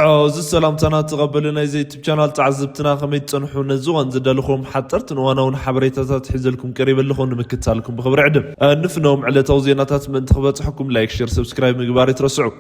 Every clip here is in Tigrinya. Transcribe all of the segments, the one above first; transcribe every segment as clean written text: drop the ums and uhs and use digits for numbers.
عاوز السلام تنا تقبلنا زي تبشانال تعذبتنا خميت صنحو نزوان زدالكم حطرت وانا ونحبريتات حزلكم قريب لكم نمكتالكم بخبر عدم نفنهم على توزينات من تخبط حكم لايك شير سبسكرايب مقباري ترسعوا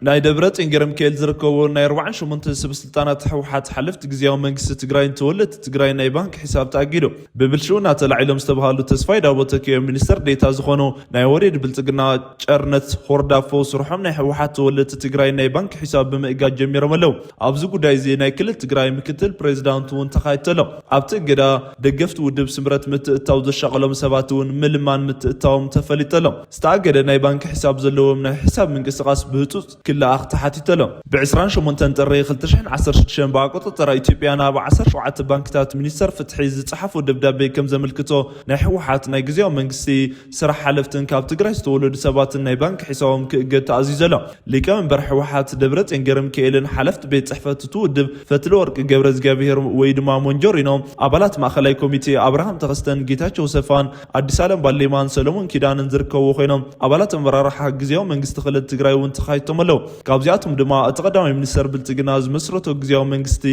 ناي دبرت انجرم كيل زركو ناي 48 سبسلطانات حوحات حلفت غزياو منግስት ትግራይን ተወለድ ትግራይ ናይ ባንክ ሒሳብ ታጊዶ በብልሽውና ተላዒሎም ዝተባሃሉ ተስፋይ ዳቦተከ ሚኒስተር ዴታ ዝኾኑ ናይ ወሬድ ብልጽግና ጨርነት ሆርዳፎ ስርሖም ናይ ሕወሓት ተወለድ ትግራይ ናይ ባንክ ሒሳብ ብምእጋድ ጀሚሮም ኣለው ኣብዚ ጉዳይ እዚ ናይ ክልል ትግራይ ምክትል ፕሬዝዳንት ውን ተኻይተሎ ኣብቲ ገዳ ደገፍቲ ውድብ ስምረት ምትእታው ዘሻቀሎም ሰባት ውን ምልማን ምትእታዎም ተፈሊጠሎም ዝተኣገደ ናይ ባንክ ሒሳብ ዘለዎም ናይ ሒሳብ ምንቅስቃስ ብህጡጽ كلا أختحتيتلو بعشران شمونتن تري خلتشحن 16 باقطة ترى إثيوبيانا ب17 بانكتات منيستر فتحي زصحفوا دبدابي كم زملكتو ناي حوحات ناي غزياو منغستي سرح حلفتن كاب تግራይ ዝተወለዱ ሰባት ናይ ባንክ ሒሳቦም ክእገድ ተኣዚዘሎ ሊቀመንበር ሕወሓት ደብረት እንገርም ከኤልን ሓለፍት ቤት ጽሕፈት ትውድብ ፈትለ ወርቅ ገብረ እግዚአብሔር ወይ ድማ ሞንጆሪኖ አባላት ማእከላይ ኮሚቴ አብርሃም ተኸስተን ጌታቸው ሰፋን አዲስ ዓለም ባሌማን ሰለሞን ኪዳንን ዝርከቡ ኮይኖም አባላት አመራርሓ ግዚያው መንግስቲ ክልል ትግራይ ውን ተኻይቶምለው ካብዚኣቶም ድማ ተቀዳማይ ሚኒስተር ብልጽግና ዝመስረቶ ግዚያው መንግስቲ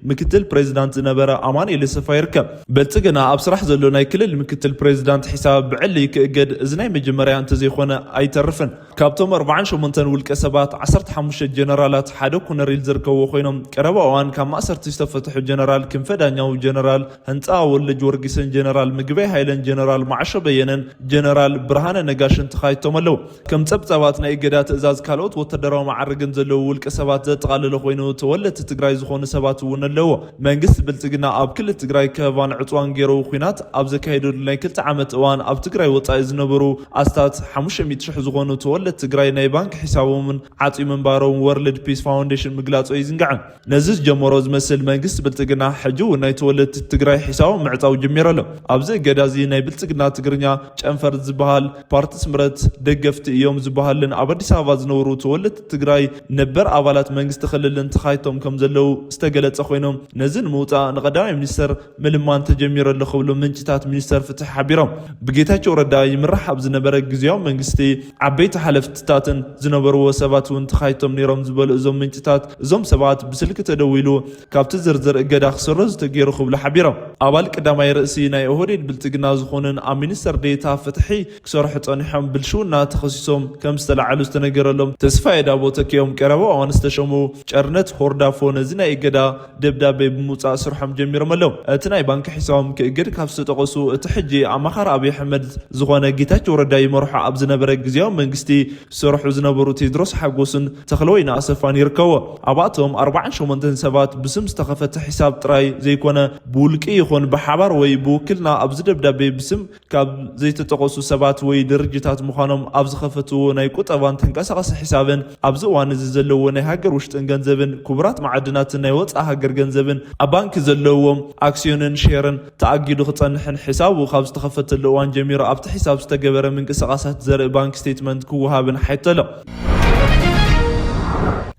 ምክትል ፕሬዝዳንት ነበረ አማኑኤል ሰፋ ይርከብ ብልጽግና ኣብ ስራሕ ዘሎ ናይ ክልል ምክትል ፕሬዝዳንት ሒሳብ ብዕሊ ክእገድ እዝናይ መጀመርያ እንተ ዘይኾነ ኣይተርፍን ካብቶም 48 ውልቀ ሰባት 15 ጀነራላት ሓደ ኩነሪል ዝርከቡ ኮይኖም ቀረባ እዋን ካብ ማእሰርቲ ዝተፈትሑ ጀነራል ክንፈዳኛው ጀነራል ህንፃ ወልጅ ወርጊስን ጀነራል ምግበይ ሃይለን ጀነራል ማዕሾ በየነን ጀነራል ብርሃነ ነጋሽን ተኻይቶም ኣለው ከም ጸብጻባት ናይ እገዳ ትእዛዝ ካልኦት ወተደራዊ معرقن زلو ولك سبات تقلل خوينو تولت تግራይ ዝኾኑ ሰባት ውን ኣለዎ መንግስት ብልጽግና ኣብ ክልል ትግራይ ከቫን ዕጥዋን ገይሩ ኹናት ኣብ ዘካይዱ ናይ 2 ዓመት እዋን ኣብ ትግራይ ወጻኢ ዝነበሩ ኣስታት 500,000 ዝኾኑ ተወለድ ትግራይ ናይ ባንክ ሒሳቦምን ዓጺ መንባሮም ወርልድ ፒስ ፋውንዴሽን ምግላጾ ይዝንጋዕ ነዚ ጀመሮ ዝመስል መንግስት ብልጽግና ሕጁ ናይ ተወለድ ትግራይ ሒሳቦም ምዕጻው ጀሚረሎ ኣብዚ ገዳዚ ናይ ብልጽግና ትግርኛ ጨንፈር ዝበሃል ፓርቲ ስምረት ደገፍቲ እዮም ዝበሃልን ኣብ አዲስ አበባ ዝነበሩ ተወለድ ትግራይ ነበር አባላት መንግስት ክልልን ተኻይቶም ከም ዘለው ዝተገለጸ ኮይኖም ነዝን መውጣ ንቀዳማይ ሚኒስተር ምልማን ተጀሚረሎ ክብሉ ምንጭታት ሚኒስተር ፍትሕ ሓቢሮም ብጌታቸው ረዳ ይምራሕ ኣብ ዝነበረ ግዚያው መንግስቲ ዓበይቲ ሓለፍትታትን ዝነበሩ ሰባት ውን ተኻይቶም ነይሮም ዝበሉ እዞም ምንጭታት እዞም ሰባት ብስልክ ተደዊሉ ካብቲ ዝርዝር እገዳ ክስረዙ ተገይሩ ክብሉ ሓቢሮም ኣባል ቀዳማይ ርእሲ ናይ ኦህዴድ ብልጽግና ዝኾኑን ኣብ ሚኒስተር ዴታ ፍትሒ ክሰርሑ ጸኒሖም ብልሽውና ተኸሲሶም ከም ዝተላዓሉ ዝተነገረሎም ተስፋይ ቦተከዮም ቀረበው አንስተሸሙ ጨርነት ሆርዳፎን ዝና ይገዳ ደብዳቤ በሙጻ ስርሖም ጀሚሮም ኣለው እቲ ናይ ባንክ ሒሳቦም ክእገድ ካብ ዝተጠቀሱ እቲ ሕጂ ኣማኻር አብይ አሕመድ ዝኾነ ጌታቸው ረዳ ይመርሑ ኣብ ዝነበረ ግዚያው መንግስቲ ስርሑ ዝነበሩ ቴድሮስ ሓጎስን ተኽለወይና ኣሰፋን ይርከቡ ኣባቶም 48 ሰባት ብስም ዝተኸፈተ ሒሳብ ጥራይ ዘይኮነ ብውልቂ ይኹን ብሓባር ወይ ብውክልና ኣብ ዝደብዳቤ ብስም ካብ ዘይተጠቀሱ ሰባት ወይ ድርጅታት ምዃኖም ኣብ ዝኸፈትዎ ናይ ቁጠባን ተንቀሳቐሲ ሒሳብን ኣብዚ እዋን እዚ ዘለዎ ናይ ሃገር ውሽጥን ገንዘብን ክቡራት ማዕድናትን ናይ ወፃኢ ሃገር ገንዘብን ኣብ ባንክ ዘለዎም ኣክሲዮንን ሼርን ተኣጊዱ ክጸንሕን ሒሳቡ ካብ ዝተኸፈተሉ እዋን ጀሚሩ ኣብቲ ሒሳብ ዝተገበረ ምንቅስቃሳት ዘርኢ ባንክ ስቴትመንት ክወሃብን ሓይተሎ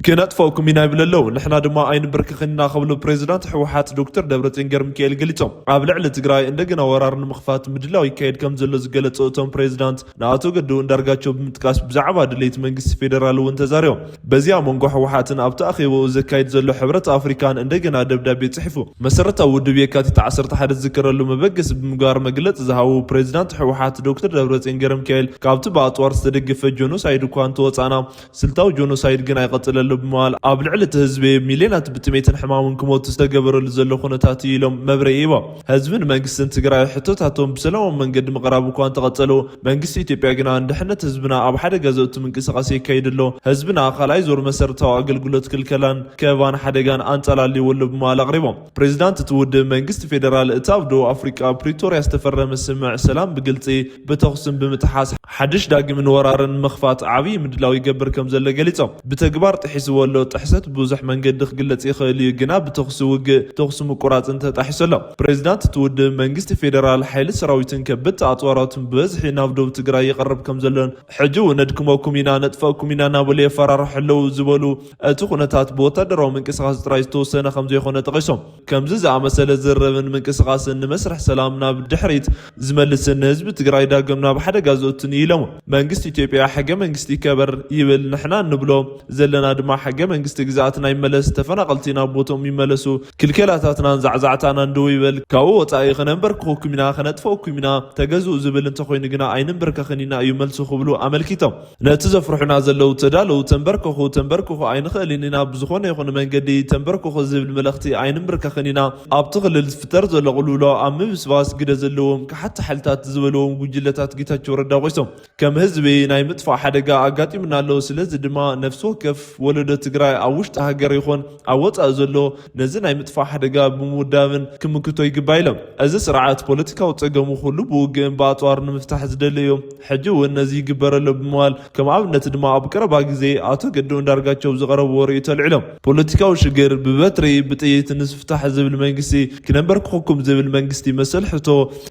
كنطفوكم من يبللو نحنا دما اين بركخنا قبل بريزيدنت حوحات دكتور دبرتين جرمكيل قليتهم قبل على تግራይ እንደገና ወራርን مخفات ምድላው ይካሄድ ከም ዘሎ ዝገለጸው ፕሬዝዳንት ናቶ ገዱ እንዳርጋቸው ብምጥቃስ ብዛዕባ ድሌት መንግስት ፌደራል ውን ተዛሪው በዚያ መንጎ حوحاتን ኣብ ተኣኺቦ ዘካይድ ዘሎ ሕብረት አፍሪካን እንደገና ደብዳቤ ጽሒፉ መሰረታው ውድብ የካቲት 11 ዝከረሉ መበገስ ብምጋር መግለጽ ዝሃው ፕሬዝዳንት حوحات ዶክተር ደብረጽዮን ገብረሚካኤል ካብቱ በአጥዋር ዝተደገፈ ጆኖሳይድ ኳን ተወጻና ስልታው ጆኖሳይድ ግን አይቀጥለሉ بمال أبلعلة هزبي مليونات بتميتن حماون كموت تستجبر للزلة خناتاتي لهم مبرئيبا هزبن منجستن تجرا حتوتاتهم بسلام من قد مقرب وكان تقتلوا منجستي تبيعنا عند حنا هزبنا أب حدا جزوت من قصة قاسي كيد له هزبنا خلاص زور مسرته عقل قلت كل كلام كيفان حدا جان أنتلا اللي ولا بمال غريبا بريزيدنت تود منجست فيدرال تافدو أفريقيا بريتوريا استفرم السمع سلام بقلتي بتخصم بمتحاس حدش داق من ورارن مخفات عبي مدلاوي يقبر كم زل قليتهم بتجبر ተጣሒስዎ ጥሕሰት ብዙሕ መንገዲ ክግለጽ ይኽእል እዩ ግና ብተኽሲ ውግእ ተኽሲ ምቁራጽን ተጣሒሱሎ ፕሬዚዳንት ትውድብ መንግስቲ ፌደራል ሓይሊ ሰራዊትን ከበድቲ ኣጽዋራትን ብበዝሒ ናብ ደቡብ ትግራይ ይቐርብ ከም ዘሎን ሕጂ እውን ነድክመኩም ኢና ነጥፈአኩም ኢና ናበሉ የፈራርሑ ኣለዉ ዝበሉ እቲ ኩነታት ብወታደራዊ ምንቅስቓስ ጥራይ ዝተወሰነ ከም ዘይኮነ ጠቒሶም ከምዚ ዝኣመሰለ ዝርርብን ምንቅስቓስን ንመስርሕ ሰላም ናብ ድሕሪት ዝመልስን ንህዝቢ ትግራይ ዳግም ናብ ሓደጋ ዘእቱን ኢሎም መንግስቲ ኢትዮጵያ ሕገ መንግስቲ ይከበር ይብል ንሕና ንብሎ ዘለና ድማ ሕገ መንግስቲ ግዛኣትና ይመለስ ተፈናቀልቲ ናብ ቦቶም ይመለሱ ክልከላታትናን ዛዕዛዕታና እንደው ይብል ካብኡ ወፃኢ ክነንበርክኹም ኢና ክነጥፈኩም ኢና ተገዝኡ ዝብል እንተኮይኑ ግና ኣይንንበርከኽን ኢና እዩ መልሱ ክብሉ ኣመልኪቶም ነቲ ዘፍርሑና ዘለው ተዳለው ተንበርክኹ ኣይንኽእልን ኢና ብዝኾነ ይኹን መንገዲ ተንበርክኹ ዝብል መልእኽቲ ኣይንንበርከኽን ኢና ኣብቲ ክልል ዝፍጠር ዘሎ ቅልውሎ ኣብ ምብስባስ ግደ ዘለዎም ካሓቲ ሓይልታት ዝበልዎም ጉጅለታት ጌታቸው ረዳ ቆይሶም ከም ህዝቢ ናይ ምጥፋእ ሓደጋ ኣጋጢምና ኣሎ ስለዚ ድማ ነፍሲ ወከፍ ወለዶ ትግራይ ኣብ ውሽጢ ሃገር ይኹን ኣብ ወፃኢ ዘሎ ነዚ ናይ ምጥፋእ ሓደጋ ብምውዳብን ክምክቶ ይግባእ ኢሎም እዚ ስርዓት ፖለቲካዊ ፀገሙ ኩሉ ብውግእን ብኣፅዋር ንምፍታሕ ዝደሊ እዩ ሕጂ እውን ነዚ ይግበረሎ ብምባል ከም ኣብነት ድማ ኣብ ቀረባ ግዜ ኣቶ ገዱ እንዳርጋቸው ዝቐረብዎ ርእዩ ተልዒሎም ፖለቲካዊ ሽግር ብበትሪ ብጥይት ንዝፍታሕ ዝብል መንግስቲ ክነንበርክኹም ዝብል መንግስቲ መሰል ሕቶ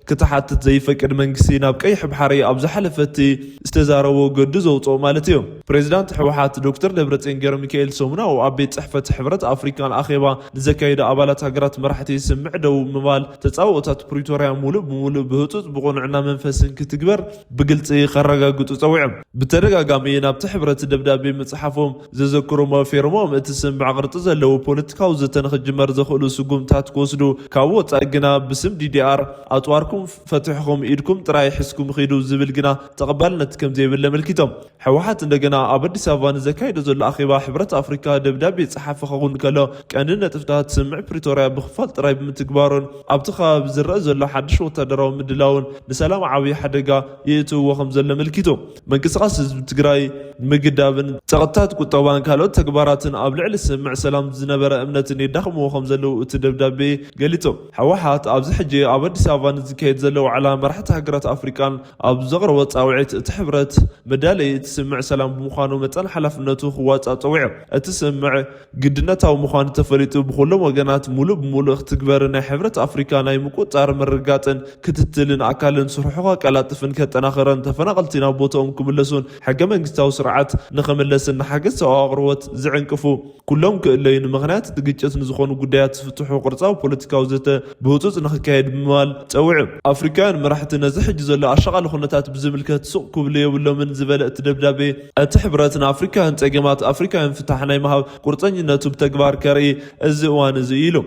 ክትሓትት ዘይፈቅድ መንግስቲ ናብ ቀይሕ ባሕሪ ኣብ ዝሓለፈቲ ዝተዛረቦ ገዱ ዘውፅኦ ማለት እዮም ፕሬዚዳንት ሕወሓት ዶክተር ደብረጽዮን ገብረሚካኤል ሰሙናዊ ኣብ ቤት ጽሕፈት ሕብረት ኣፍሪካን ኣኼባ ንዘካየደ ኣባላት ሃገራት መራሕቲ ስምዕ ደው ምባል ተጻውኦታት ፕሪቶርያ ሙሉእ ብሙሉእ ብህፁፅ ብቑኑዕና መንፈስን ክትግበር ብግልፂ ከረጋግጡ ፀዊዖም ብተደጋጋሚ ናብቲ ሕብረት ደብዳቤ መፅሓፎም ዘዘክሮም ፌርሞም እቲ ስምዕ ቅርፂ ዘለዎ ፖለቲካዊ ዘተ ንክጅመር ዘኽእሉ ስጉምታት ክወስዱ ካብኡ ወፃኢ ግና ብስም ዲዲኣር ኣፅዋርኩም ፈትሕኩም ኢድኩም ጥራይ ሕዝኩም ኺዱ ዝብል ግና ተቐባልነት ከም ዘይብለ መልኪቶም ሕወሓት እንደገና ኣብ ኣዲስ ኣበባ ንዘካየደ ዘሎ ኣኼባ ሕብረት ኣፍሪካ ደብዳቤ ፀሓፈ ክኸውን ከሎ ቀንዲ ነጥብታት ስምዕ ፕሪቶርያ ብኽፋል ጥራይ ብምትግባሮን ኣብቲ ከባቢ ዝረአ ዘሎ ሓድሽ ወታደራዊ ምድላውን ንሰላም ዓብዪ ሓደጋ የእትውዎ ከም ዘሎ መልኪቱ ምንቅስቓስ ህዝቢ ትግራይ ምግዳብን ፀቕጥታት ቁጠባን ካልኦት ተግባራትን ኣብ ልዕሊ ስምዕ ሰላም ዝነበረ እምነትን የዳኽምዎ ከም ዘለው እቲ ደብዳቤ ገሊፆም ሕወሓት ኣብዚ ሕጂ ኣብ ኣዲስ ኣበባ ንዝካየድ ዘሎ ዋዕላ መራሕቲ ሃገራት ኣፍሪካን ኣብ ዘቕረቦ ፃውዒት እቲ ሕብረት መዳለይ እቲ ስምዕ ሰላም ብምዃኑ መጠን ሓላፍነቱ ክዋፃእ ፀዊዖም እቲ ስምዕ ግድነታዊ ምዃኑ ተፈሊጡ ብኩሎም ወገናት ሙሉእ ብሙሉእ ክትግበር ናይ ሕብረት ኣፍሪካ ናይ ምቁፅፃር ምርጋፅን ክትትልን ኣካልን ስርሑ ቀላጥፍን ከጠናኽረን ተፈናቀልቲ ናብ ቦታኦም ክምለሱን ሕገ መንግስታዊ ስርዓት ንኽምለስን ንሓገዝ ሰብኣዊ ኣቅርቦት ዝዕንቅፉ ኩሎም ክእለዩ ንምኽንያት ግጭት ንዝኾኑ ጉዳያት ዝፍትሑ ቅርፃዊ ፖለቲካዊ ዘተ ብህፁፅ ንክካየድ ብምባል ፀዊዑ ኣፍሪካውያን መራሕቲ ነዚ ሕጂ ዘሎ ኣሸቓሊ ኩነታት ብዝምልከት ሱቕ ክብሉ የብሎምን ዝበለ እቲ ደብዳቤ እቲ ሕብረት ንኣፍሪካውያን ፀገማት ኣፍሪካውያን ፍታሕ ናይ ምሃብ ቁርፀኝነቱ ብተግባር ከርኢ እዚ እዋን እዚ ኢሉ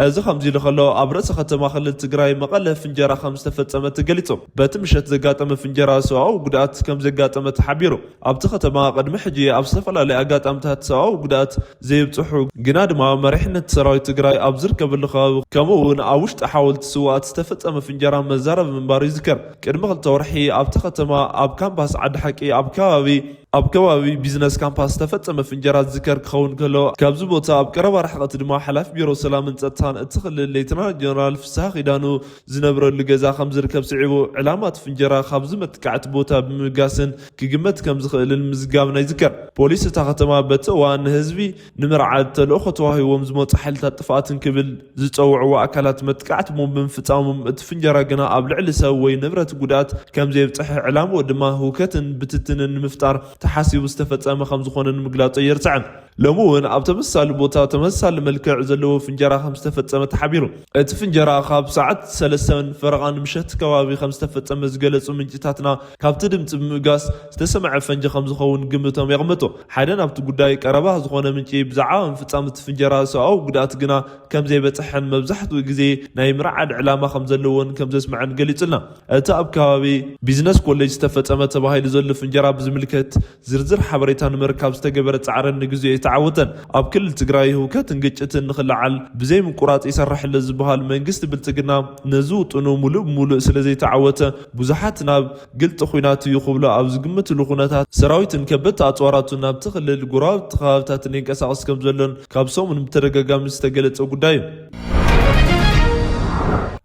እዚ ከምዚ ኢሉ ከሎ ኣብ ርእሲ ከተማ ክልል ትግራይ መቐለ ፍንጀራ ከም ዝተፈፀመ ተገሊጹ በቲ ምሸት ዘጋጠመ ፍንጀራ ሰብኣዊ ጉድኣት ከም ዘጋጠመ ተሓቢሩ ኣብቲ ከተማ ቅድሚ ሕጂ ኣብ ዝተፈላለዩ ኣጋጣሚታት ሰብኣዊ ጉድኣት ዘይብፅሑ ግና ድማ መሪሕነት ሰራዊት ትግራይ ኣብ ዝርከበሉ ከባቢ ከምኡ እውን ኣብ ውሽጢ ሓወልቲ ስዋኣት ዝተፈፀመ ፍንጀራ መዛረብ ምንባሩ ይዝከር ቅድሚ 2 ወርሒ ኣብቲ ከተማ ኣብ ካምፓስ ዓዲ ሓቂ ኣብ ከባቢ ቢዝነስ ካምፓስ ተፈጸመ ፍንጀራ ዝከር ክኸውን ከሎ ካብዚ ቦታ ኣብ ቀረባ ርሕቀት ድማ ሓላፊ ቢሮ ሰላምን ጸጥታን እቲ ክልል ሌተናንት ጀነራል ፍሳሕ ኺዳኑ ዝነብረሉ ገዛ ከም ዝርከብ ስዒቡ ዕላማት ፍንጀራ ካብዚ መጥቃዕቲ ቦታ ብምጋስን ክግመት ከም ዝኽእልን ምዝጋብና ይዝከር ፖሊስ እታ ከተማ በቲ እዋን ንህዝቢ ንምርዓድ ተልእኾ ተዋሂቦም ዝመፁ ሓይልታት ጥፍኣትን ክብል ዝፀውዕዎ ኣካላት መጥቃዕቲ ቦምብን ፍፃሞም እቲ ፍንጀራ ግና ኣብ ልዕሊ ሰብ ወይ ንብረት ጉድኣት ከም ዘይብፅሕ ዕላምኡ ድማ ህውከትን ብትትንን ንምፍጣር ተሓሲቡ ዝተፈጸመ ከም ዝኾነ ንምግላጽ የርጽዕን ሎሚ እውን ኣብ ተመሳሳሊ ቦታ ተመሳሳሊ መልክዕ ዘለዎ ፍንጀራ ከም ዝተፈጸመ ተሓቢሩ እቲ ፍንጀራ ካብ ሰዓት 3 ፈረቓን ምሸት ከባቢ ከም ዝተፈጸመ ዝገለጹ ምንጭታትና ካብቲ ድምፂ ብምጋስ ዝተሰምዐ ፈንጂ ከም ዝኸውን ግምቶም የቕምጡ ሓደ ናብቲ ጉዳይ ቀረባ ዝኾነ ምንጪ ብዛዕባ ምፍጻም እቲ ፍንጀራ ሰብኣዊ ጉድኣት ግና ከም ዘይበፅሕን መብዛሕትኡ ግዜ ናይ ምርዓድ ዕላማ ከም ዘለዎን ከም ዘስምዐን ገሊጹልና እቲ ኣብ ከባቢ ቢዝነስ ኮሌጅ ዝተፈጸመ ተባሂሉ ዘሎ ፍንጀራ ብዝምልከት ዝርዝር ሓበሬታ ንምርካብ ዝተገበረ ጻዕርን ንግዜ تعودن ኣብ ክልል ትግራይ ህውከትን ግጭትን ንኽልዓል ብዘይ ምቁራጽ ይሰርሕለ ዝበሃል መንግስቲ ብልጽግና ነዚ ውጥኑ ሙሉእ ስለ ዘይተዓወተ ብዙሓት ናብ ግልጢ ኩናት እዩ ክብሎ ኣብ ዝግምትሉ ኩነታት ሰራዊትን ከበድቲ ኣፅዋራቱን ናብቲ ክልል ጉራብቲ ከባብታትን ይንቀሳቐስ ከም ዘሎን ካብ ሰሙን ብተደጋጋሚ ዝተገለጸ ጉዳይ እዩ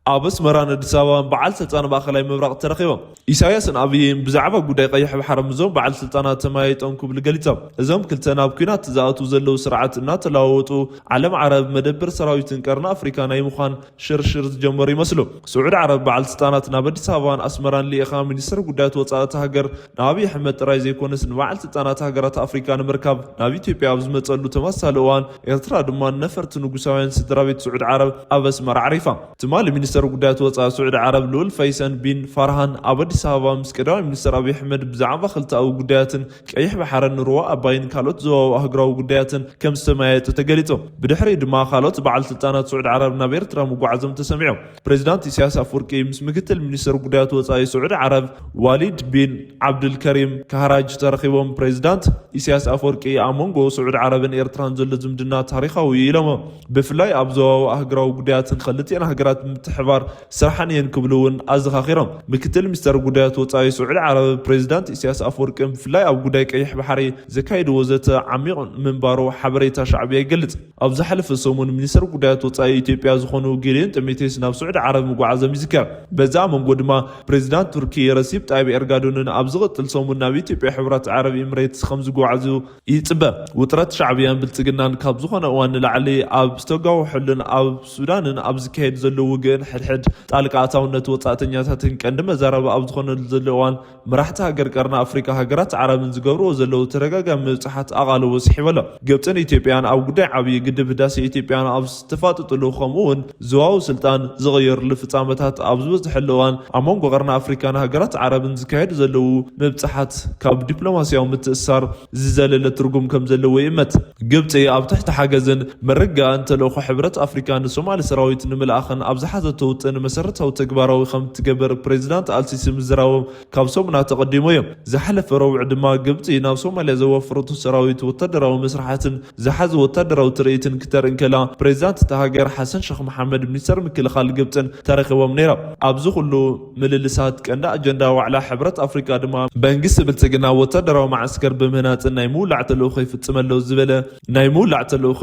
أبس مران الدساوان بعل سلطان باخلاي مبرق ترخيبهم إساياس أبيين بزعبة قد قيح بحر مزوم بعل سلطانات تمايت أنكو بالقليتهم إزهم كلتنا بكينات زاوتو زلو سرعة النات لاوتو علم عرب مدبر سراويتن كرنا أفريكان أي مخان شرشر جمهوري مسلو سعود عرب بعل سلطانات نابد ساوان أسمران لإخام منيسر قدات وصالة هاجر نابي حمد رايزي كونس بعل سلطانات هاجرات أفريكان مركب نابي تيبيا بزمت ألو تمثلوان إرترا دمان نفرت نقصاوين سدرابيت سعود عرب أبس مر عريفة تمال منيسر قدات وصالة سعود عرب لول فيسن بن فرهان أبدي ساوا مسكداوي منيسر أبي حمد بزعم خلت أو قداتن كيح بحر النروا أباين كالوت زوا وأهجروا قداتن كم سمايت تجليتو بدحري دما خالوت بعل سلطانات سعود عرب نابير ترى مقعزم تسمعوا بريزيدنت سياس أفوركي مسمكتل منيسر قدات وصالة سعود عرب والد بن عبد الكريم كهراج ترخيبهم بريزيدنت سياس أفوركي أمونغو سعود عرب إيرتران زل زمدنا تاريخي لما بفلاي أبزوا وأهجروا قداتن خلتين هجرات متحبار سرحان ينكبلون أزخاخرهم مكتل مستر قدات وصاي سعود عرب بريزيدنت سياس أفوركي بفلاي أو قداك أي بحري زكايد وزت عميق من بارو حبريتا شعبية قلت أبز حلف الصومون منيسر قدات وصاي إثيوبيا زخونو جيلين تميتيس ناف سعود عرب مقعزم يذكر بزعم قدما بريزيدنت تركيا رسيب طيب إرقادون أبزغت الصومون نابي إثيوبيا حبرات عرب إمريتس خمس قعزو يتبه وترت شعبيا بالتقنان كابزخون أوان لعلي أب استوقعوا حلن أب سودان أبز كيد زلو وقن حد طالق عطاونة وطاعتنياتاتن كندما زارب أبزخون زلوان مرحتها قرقرنا أفريكا هقرات عرب نزقورو زلو ترقاقا ملتحت أغالو وسحيولا قبتن إثيوبيان أو قدع عبي قدب داسي إثيوبيان أبز تفاتت له خمون زواو سلطان زغير لفتامتات أبز وزحلوان أمونغو غرنا أفريكان هقرات عرب نزكايد زلو مبتحت كاب دبلوماسيا ومتأثار زلالة ترقم كم زلو إمت قبتي أب تحت حاجزن مرقا أنت لو حبرت أفريكان الصومال سراويت نمل أخن أبزحته وتن مسرتها وتكبروا خم تكبر بريزيدنت ألسيسي مزراو كابسومنا تقدموا زحلف روع دما قبتي ناف صوماليا زوفرتو سراويت وتدروا مسرحات زحز وتدروا تريتن كتر انكلا بريزيدنت تهاجر حسن شيخ محمد بن سر مكل خال قبتن تاريخ ومنيرا أبزو كله مللسات كأنها أجندة وعلى حبرت أفريكا دما بنقس بالتقنا وتدروا معسكر بمهنات نايمو لعتلو خيف تملو الزبلة نايمو لعتلو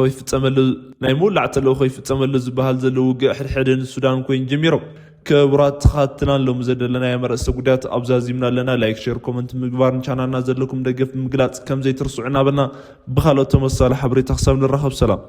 خيف تملو زبهال زلو حدن السودان كوين جميرو كبرات خاتنا لهم زد لنا يا مرأس قدات أبزازيمنا لنا لايك شير كومنت مقبار نشانا نازل لكم دقف مقلات كم زي ترسعنا بنا بخالو تمصال حبري تخصب للرخب سلام